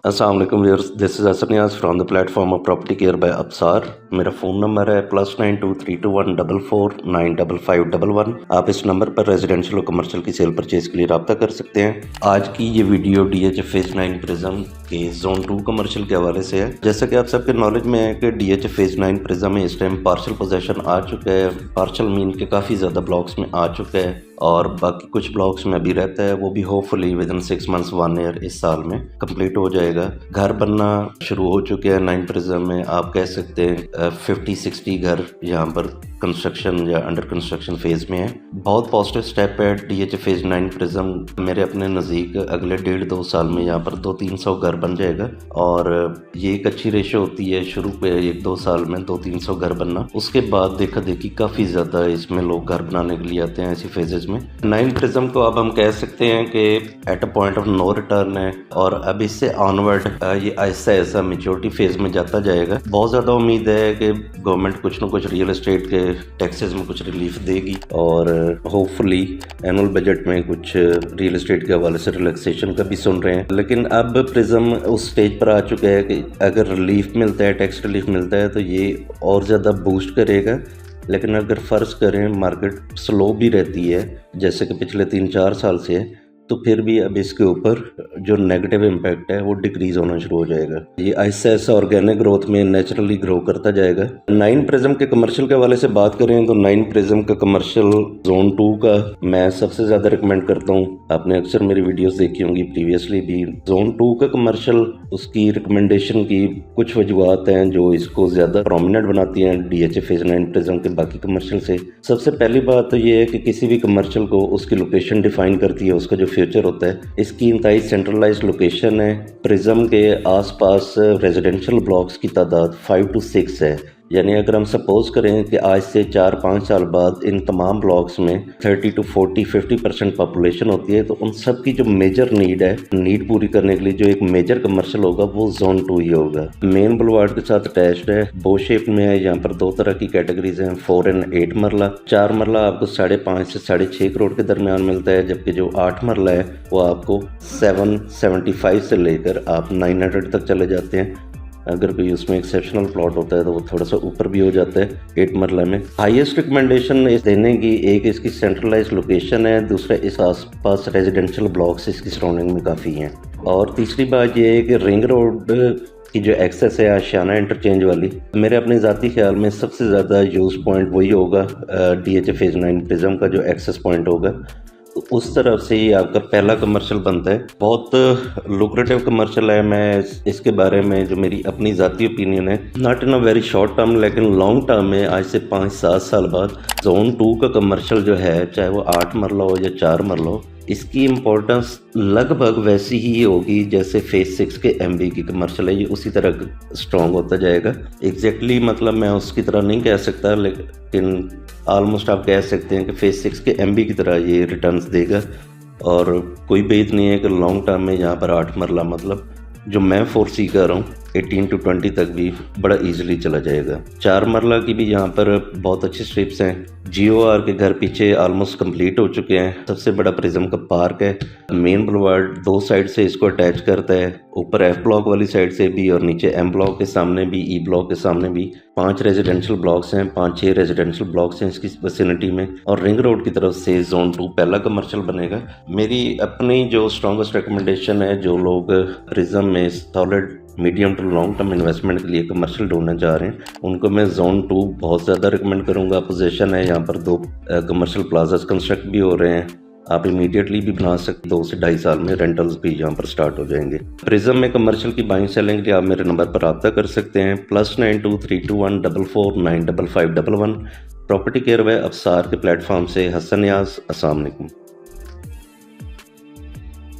अस्सलाम वालेकुम viewers, this is Hasan Niaz from the platform of property care by Absar. मेरा phone number है +923214455511। आप इस नंबर पर रेजिडेंशियल और कमर्शियल की सेल परचेज के लिए रब्ता कर सकते हैं। आज की ये वीडियो DHA फेज़ 9 प्रिज्म के जोन 2 कमर्शियल के हवाले से है। जैसा कि आप सबके नॉलेज में है कि DHA फेज़ 9 प्रिज्म में इस टाइम पार्शल पोजेशन आ चुका है, पार्शल मीन के काफ़ी ज़्यादा ब्लॉक्स में आ चुका है और बाकी कुछ ब्लॉक्स में अभी रहता है। वो भी hopefully with in 6 months 1 year इस साल में कंप्लीट हो जाएगा। घर बनना शुरू हो चुके हैं 9 प्रिज्म में। आप कह सकते हैं 50-60 घर यहाँ पर कंस्ट्रक्शन या अंडर कंस्ट्रक्शन फेज में है। बहुत पॉजिटिव स्टेप है DHA फेज 9 प्रिज्म। मेरे अपने नज़दीक अगले 1.5-2 साल में यहाँ पर 200-300 घर बन जाएगा और ये एक अच्छी रेशो होती है। शुरू पे 1-2 साल में 200-300 घर बनना, उसके बाद देखा देखी काफ़ी ज़्यादा इसमें लोग घर बनाने के लिए आते हैं ऐसी फेजेस में। 9 प्रिज्म को अब हम कह सकते हैं कि at a point of no return है और अब इससे ऑनवर्ड ये ऐसा ऐसा मेच्योरिटी फेज में जाता जाएगा। बहुत ज़्यादा उम्मीद है कि गवर्नमेंट कुछ न कुछ रियल एस्टेट के टैक्सेस में कुछ रिलीफ देगी और होपफुली एनुअल बजट में कुछ रियल एस्टेट के हवाले से रिलैक्सेशन का भी सुन रहे हैं। लेकिन अब प्रिज्म उस स्टेज पर आ चुका है कि अगर रिलीफ मिलता है, टैक्स रिलीफ मिलता है तो ये और ज़्यादा बूस्ट करेगा। लेकिन अगर फ़र्ज़ करें मार्केट स्लो भी रहती है जैसे कि पिछले 3-4 साल से है, तो फिर भी अब इसके ऊपर जो नेगेटिव इम्पैक्ट है वो डिक्रीज होना शुरू हो जाएगा। ये ऐसा ऐसा ऑर्गेनिक ग्रोथ में नेचुरली ग्रो करता जाएगा। 9 प्रिज्म के कमर्शियल के हवाले से बात करें तो 9 प्रिज्म का कमर्शियल जोन 2 का मैं सबसे ज़्यादा रिकमेंड करता हूँ। आपने अक्सर मेरी वीडियोस देखी होंगी प्रीवियसली भी। जोन 2 का कमर्शियल, उसकी रिकमेंडेशन की कुछ वजूहत हैं जो इसको ज़्यादा प्रोमिनेंट बनाती हैं DHA फेज 9 प्रिज्म के बाकी कमर्शियल से। सबसे पहली बात तो ये है कि किसी भी कमर्शियल को उसकी लोकेशन डिफाइन करती है, उसका जो फ्यूचर होता है। इसकी इंतहाई सेंट्रलाइज्ड लोकेशन है। प्रिज्म के आसपास रेजिडेंशियल ब्लॉक्स की तादाद 5 to 6 है। यानी अगर हम सपोज करें कि आज से 4-5 साल बाद इन तमाम ब्लॉक्स में 30 to 40-50% पॉपुलेशन होती है, तो उन सब की जो मेजर नीड पूरी करने के लिए जो एक मेजर कमर्शियल होगा वो जोन 2 ही होगा। मेन बुलवार्ड के साथ अटैच्ड है, बो शेप में है। यहाँ पर 2 तरह की कैटेगरीज हैं, 4 and 8 मरला। 4 मरला आपको 5.5 से 6.5 करोड़ के दरमियान मिलता है, जबकि जो 8 मरला है वो आपको 775 से लेकर आप 900 तक चले जाते हैं। अगर कोई उसमें एक्सेप्शनल प्लॉट होता है तो वो थोड़ा सा ऊपर भी हो जाता है 8 मरला में। हाईएस्ट रिकमेंडेशन इस देने की एक इसकी सेंट्रलाइज्ड लोकेशन है, दूसरा इस आसपास रेजिडेंशियल ब्लॉक्स इसकी सराउंडिंग में काफ़ी हैं, और तीसरी बात ये है कि रिंग रोड की जो एक्सेस है आशियाना इंटरचेंज वाली, मेरे अपने ज़ाती ख्याल में सबसे ज़्यादा यूज पॉइंट वही होगा DHA फेज 9 प्रिज्म का जो एक्सेस पॉइंट होगा। तो उस तरफ से ही आपका पहला कमर्शियल बनता है। बहुत लुक्रेटिव कमर्शियल है। मैं इसके बारे में जो मेरी अपनी ज़ाती ओपिनियन है, not in a very short term लेकिन लॉन्ग टर्म में आज से 5-7 साल बाद जोन 2 का कमर्शियल जो है, चाहे वो 8 मरला हो या 4 मरला हो, इसकी इम्पोर्टेंस लगभग वैसी ही होगी जैसे फेज 6 के MB की कमर्शियल है। ये उसी तरह स्ट्रॉन्ग होता जाएगा। एग्जैक्टली मतलब मैं उसकी तरह नहीं कह सकता, लेकिन ऑलमोस्ट आप कह सकते हैं कि फेज 6 के MB की तरह ये रिटर्न्स देगा। और कोई बेद नहीं है कि लॉन्ग टर्म में यहाँ पर 8 मरला मतलब जो मैं फोरसी कर रहा हूँ 18 to 20 तक भी बड़ा इजीली चला जाएगा। 4 मरला की भी यहाँ पर बहुत अच्छी स्ट्रिप्स हैं। GOR के घर पीछे ऑलमोस्ट कंप्लीट हो चुके हैं। सबसे बड़ा प्रिज्म का पार्क है। मेन बुलवार्ड 2 साइड से इसको अटैच करता है, ऊपर F ब्लॉक वाली साइड से भी और नीचे M ब्लॉक के सामने भी, E ब्लॉक के सामने भी। 5 रेजिडेंशियल ब्लॉक्स हैं, 5-6 रेजिडेंशियल ब्लॉक्स हैं इसकी विसिनिटी में, और रिंग रोड की तरफ से जोन 2 पहला कमर्शियल बनेगा। मेरी अपनी जो स्ट्रॉन्गेस्ट रिकमेंडेशन है, जो लोग प्रिज्म में solid medium to long term investment के लिए कमर्शियल ढूंढना चाह रहे हैं, उनको मैं जोन 2 बहुत ज़्यादा रिकमेंड करूंगा। पोजीशन है यहाँ पर 2 कमर्शियल प्लाजास कंस्ट्रक्ट भी हो रहे हैं। आप इमीडिएटली भी बना सकते, 2 से 2.5 साल में रेंटल्स भी यहाँ पर स्टार्ट हो जाएंगे। प्रिज्म में कमर्शियल की बाइंग सेलिंग के लिए आप मेरे नंबर पर रब्ता कर सकते हैं, +923214455511। प्रॉपर्टी केयर बाय अब्सार के प्लेटफॉर्म से हसन नियाज़। अस्सलाम वालेकुम।